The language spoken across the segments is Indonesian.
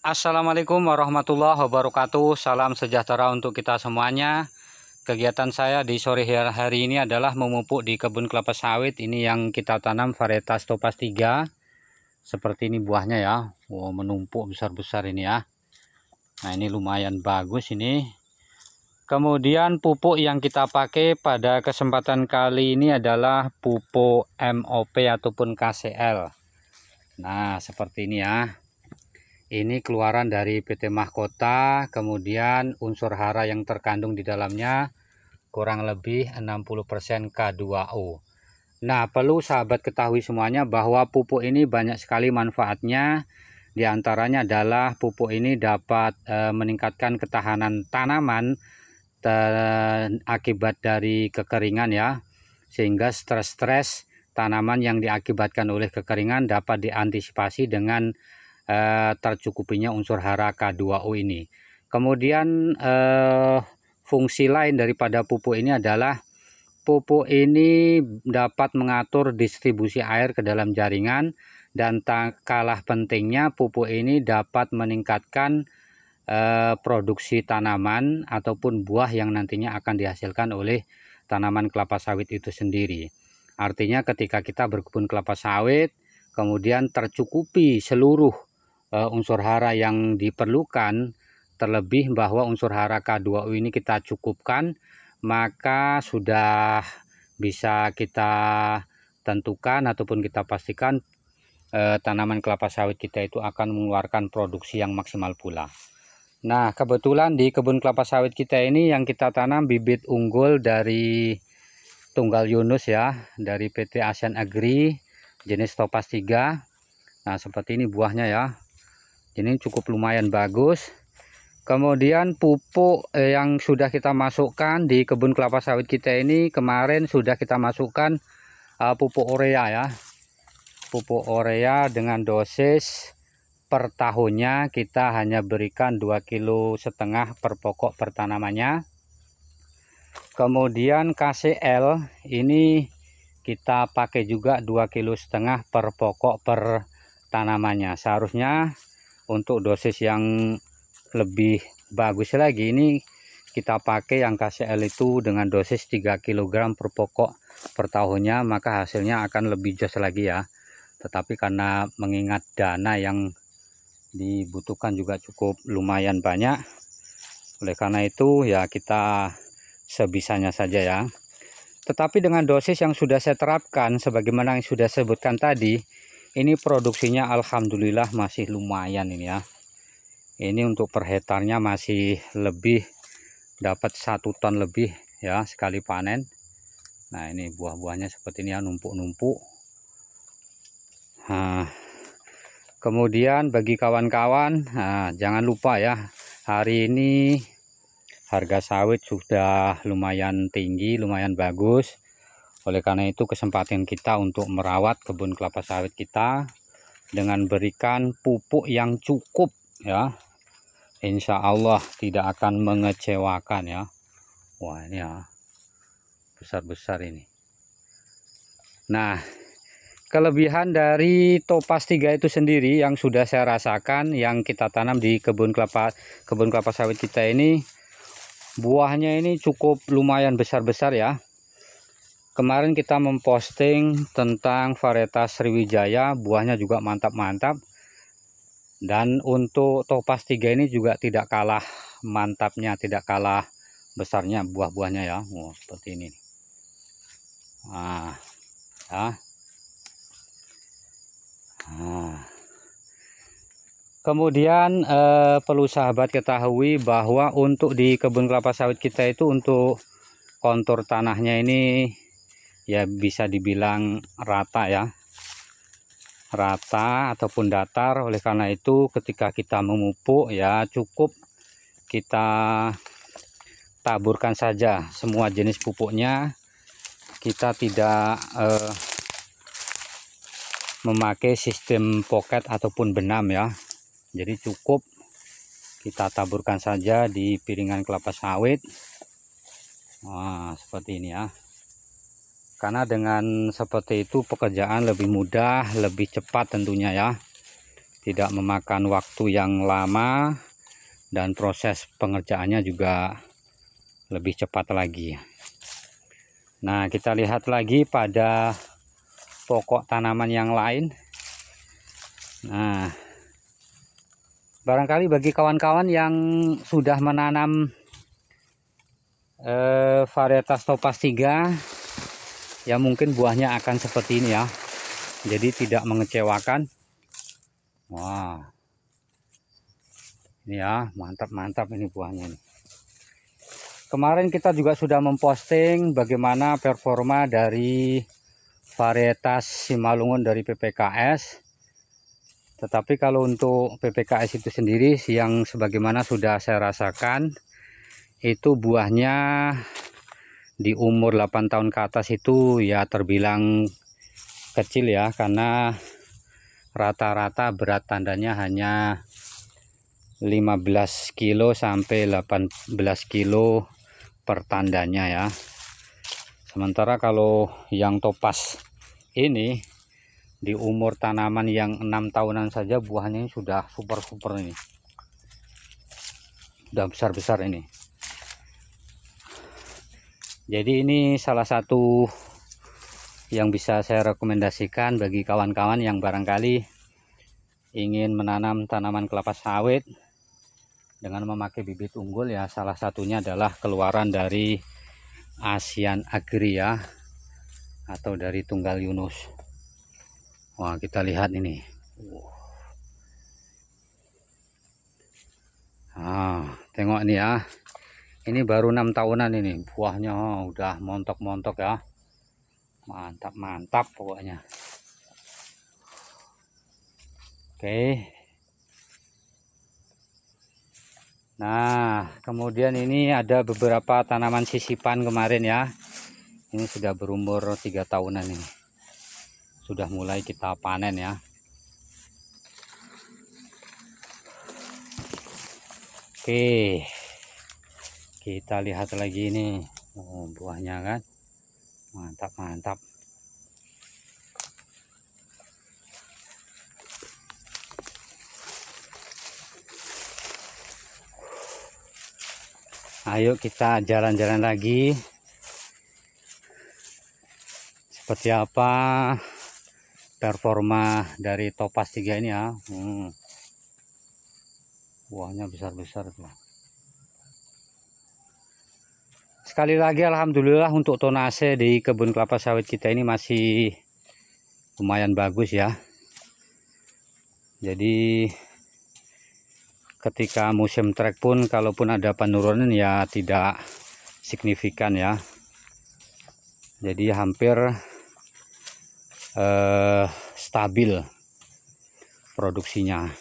Assalamualaikum warahmatullahi wabarakatuh. Salam sejahtera untuk kita semuanya. Kegiatan saya di sore hari ini adalah memupuk di kebun kelapa sawit. Ini yang kita tanam varietas Topaz 3. Seperti ini buahnya ya. Wow, menumpuk besar-besar ini ya. Nah, ini lumayan bagus ini. Kemudian pupuk yang kita pakai pada kesempatan kali ini adalah pupuk MOP ataupun KCL. Nah, seperti ini ya. Ini keluaran dari PT Mahkota, kemudian unsur hara yang terkandung di dalamnya kurang lebih 60% K2O. Nah, perlu sahabat ketahui semuanya bahwa pupuk ini banyak sekali manfaatnya. Di antaranya adalah pupuk ini dapat meningkatkan ketahanan tanaman akibat dari kekeringan ya. Sehingga stres-stres tanaman yang diakibatkan oleh kekeringan dapat diantisipasi dengan tercukupinya unsur hara K2O ini. Kemudian fungsi lain daripada pupuk ini adalah pupuk ini dapat mengatur distribusi air ke dalam jaringan, dan tak kalah pentingnya pupuk ini dapat meningkatkan produksi tanaman ataupun buah yang nantinya akan dihasilkan oleh tanaman kelapa sawit itu sendiri. Artinya ketika kita berkebun kelapa sawit kemudian tercukupi seluruh unsur hara yang diperlukan, terlebih bahwa unsur hara K2O ini kita cukupkan, maka sudah bisa kita tentukan ataupun kita pastikan tanaman kelapa sawit kita itu akan mengeluarkan produksi yang maksimal pula. Nah, kebetulan di kebun kelapa sawit kita ini yang kita tanam bibit unggul dari Tunggal Yunus ya, dari PT Asian Agri jenis Topaz 3. Nah, seperti ini buahnya ya. Ini cukup lumayan bagus. Kemudian pupuk yang sudah kita masukkan di kebun kelapa sawit kita ini, kemarin sudah kita masukkan pupuk urea ya. Pupuk urea dengan dosis per tahunnya kita hanya berikan 2,5 kg per pokok per tanamannya. Kemudian KCL ini kita pakai juga 2,5 kg per pokok per tanamannya. Seharusnya untuk dosis yang lebih bagus lagi ini kita pakai yang KCL itu dengan dosis 3 kg per pokok per tahunnya, maka hasilnya akan lebih jos lagi ya. Tetapi karena mengingat dana yang dibutuhkan juga cukup lumayan banyak, oleh karena itu ya kita sebisanya saja ya. Tetapi dengan dosis yang sudah saya terapkan sebagaimana yang sudah saya sebutkan tadi, ini produksinya alhamdulillah masih lumayan ini ya. Ini untuk per hektarnya masih lebih, dapat 1 ton lebih ya sekali panen. Nah, ini buah-buahnya seperti ini ya, numpuk-numpuk. Nah, kemudian bagi kawan-kawan, jangan lupa ya, hari ini harga sawit sudah lumayan tinggi, lumayan bagus. Oleh karena itu kesempatan kita untuk merawat kebun kelapa sawit kita dengan berikan pupuk yang cukup ya. Insya Allah tidak akan mengecewakan ya. Wah, ini ya besar-besar ini. Nah, kelebihan dari Topaz 3 itu sendiri yang sudah saya rasakan, yang kita tanam di kebun kelapa sawit kita ini, buahnya ini cukup lumayan besar-besar ya. Kemarin kita memposting tentang varietas Sriwijaya, buahnya juga mantap-mantap. Dan untuk Topaz 3 ini juga tidak kalah mantapnya, tidak kalah besarnya buah-buahnya ya. Oh, seperti ini. Nah, ya. Nah. Kemudian perlu sahabat ketahui bahwa untuk di kebun kelapa sawit kita itu untuk kontur tanahnya ini ya bisa dibilang rata ya, rata ataupun datar. Oleh karena itu ketika kita memupuk ya cukup kita taburkan saja semua jenis pupuknya. Kita tidak memakai sistem pocket ataupun benam ya, jadi cukup kita taburkan saja di piringan kelapa sawit. Nah, seperti ini ya. Karena dengan seperti itu pekerjaan lebih mudah, lebih cepat tentunya ya. tidak memakan waktu yang lama, dan proses pengerjaannya juga lebih cepat lagi. Nah, kita lihat lagi pada pokok tanaman yang lain. Nah, barangkali bagi kawan-kawan yang sudah menanam varietas Topaz 3, ya mungkin buahnya akan seperti ini ya. Jadi tidak mengecewakan. Wah, ini ya, mantap-mantap ini buahnya ini. Kemarin kita juga sudah memposting bagaimana performa dari varietas Simalungun dari PPKS. Tetapi kalau untuk PPKS itu sendiri, yang sebagaimana sudah saya rasakan, itu buahnya di umur 8 tahun ke atas itu ya terbilang kecil ya, karena rata-rata berat tandanya hanya 15 kilo sampai 18 kilo per tandanya ya. Sementara kalau yang Topaz ini di umur tanaman yang 6 tahunan saja buahnya sudah super ini, sudah besar ini. Jadi ini salah satu yang bisa saya rekomendasikan bagi kawan-kawan yang barangkali ingin menanam tanaman kelapa sawit dengan memakai bibit unggul ya. Salah satunya adalah keluaran dari Asian Agri ya, atau dari Tunggal Yunus. Wah, kita lihat ini. Tengok ini ya. Ini baru 6 tahunan ini. Buahnya udah montok-montok ya. Mantap pokoknya. Oke. Nah, kemudian ini ada beberapa tanaman sisipan kemarin ya. Ini sudah berumur 3 tahunan ini. Sudah mulai kita panen ya. Oke, kita lihat lagi ini. Buahnya kan mantap. Ayo kita jalan-jalan lagi. Seperti apa performa dari Topaz 3 ini ya. Buahnya besar tuh. Sekali lagi alhamdulillah untuk tonase di kebun kelapa sawit kita ini masih lumayan bagus ya. Jadi ketika musim trek pun kalaupun ada penurunan ya tidak signifikan ya. Jadi hampir stabil produksinya.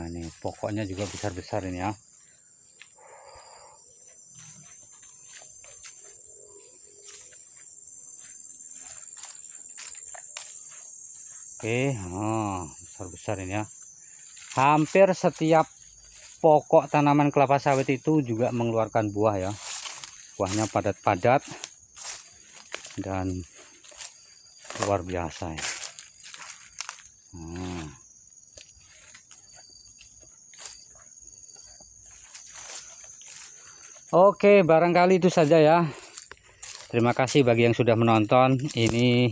Ini pokoknya juga besar ini ya. Oke, besar ini ya. Hampir setiap pokok tanaman kelapa sawit itu juga mengeluarkan buah ya. Buahnya padat-padat dan luar biasa ya. Oke, barangkali itu saja ya. Terima kasih bagi yang sudah menonton. Ini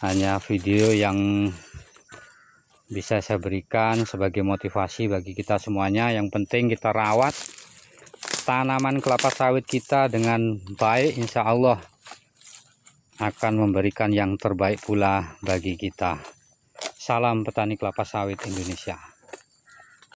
hanya video yang bisa saya berikan sebagai motivasi bagi kita semuanya. Yang penting kita rawat tanaman kelapa sawit kita dengan baik, insya Allah akan memberikan yang terbaik pula bagi kita. Salam petani kelapa sawit Indonesia.